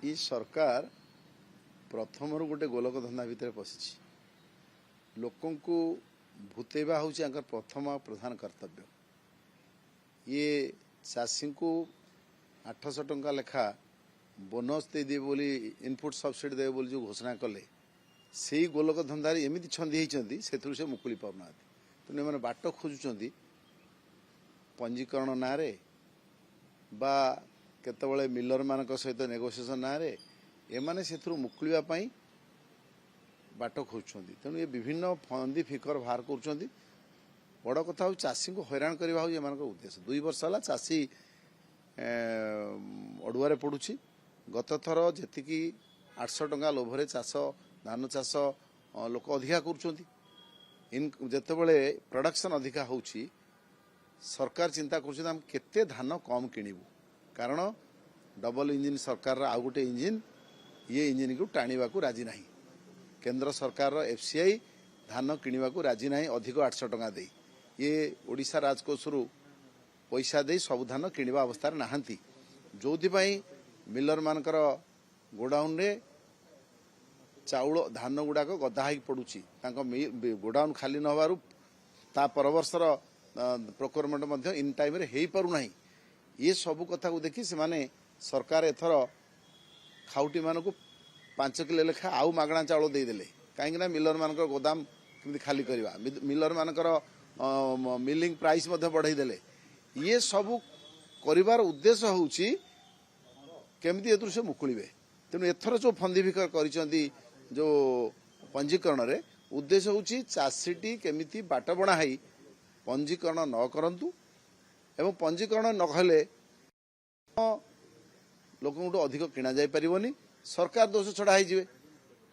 ई सरकार प्रथम गोटे गोलक धंदा भितर पशिछि लोक को भूतेवा हूँ प्रथम प्रधान कर्तव्य। ये चाषी को 800 टंका लेखा बोनस दे बोली इनपुट सब्सिडी देवे बोली जो घोषणा कले से गोलक धंदार एमती छंदी होती से मुकुली पाऊना तेणु मैंने बाट खोजुंट पंजीकरण ना बा केतबले मिलर मान सहित नेगोसिएशन ना एमाने से मुकुलिया बाट खोजुंट तेणु ये विभिन्न फंदी फिकर बाहर कर बड़ कथा हूँ चाषी को हैरान करवा हूँ एम उद्देश्य 2 वर्ष है चाषी अड़ुआरे पड़ुछि गत थर जी 800 टंका लोभरे चाष धान चाष लोक अधिका करते प्रोडक्शन अधिका होउछि सरकार चिंता कर केते धान कम किणिबू कारण डबल इंजिन सरकार आउ गोटे इंजिन ये इंजिन को टाणीबा को राजी नहीं केंद्र सरकार एफसीआई धान किणवा को राजी नहीं अधिक 800 टंका दे ये ओडिशा राजकोष पैसा दे सब धान किणवा अवस्था नहांती जो मिलर मानकर गोडाउन रे चाउल धान गुड़ाक गदा हो पड़ुछि गोडाउन खाली न होबारु ता परवर्षर प्रोक्योरमेंट इन टाइम रे हेई पारु नाही। ये सब कथा को देखी से माने सरकार एथर खाउटी मान को 5 किलो लेखा आउ मागणा चाउल देदेले कहीं मिलर मान गोदाम केमती खाली करवा मिलर मानकर मिलिंग प्राइस बढ़ाई देले ये सब करिवार उद्देश्य होउछि केमती एतुर से मुकुलिबे। तेणु एथर जो फंदी फिकर करिसेंती जो पंजीकरण रे उद्देश्य होउछि चाषीटी केमिति बाट बणा है पंजीकरण न करंतु एवं पंजीकरण न कले लोक अधिक किणा जाई परिबनी सरकार दोष छड़ा हो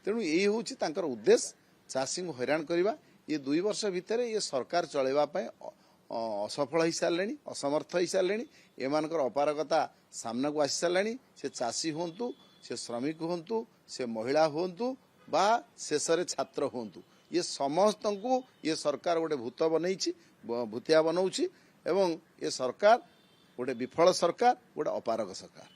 तेणु यही हूँ उद्देश्य चाषी को हैरान करवा। ये 2 वर्ष भितर ये सरकार चलैवाई असफल हो सारे असमर्थ हो सारे एमानकर अपारगता सामना को आसी सारे से चाषी हूँ से श्रमिक हूँ से महिला हूँ बा शेष छात्र हूँ ये समस्त को ये सरकार गोटे भूत बनई भूतिया बनाऊँच एवं ये सरकार गोटे विफल सरकार गोटे अपारग सरकार।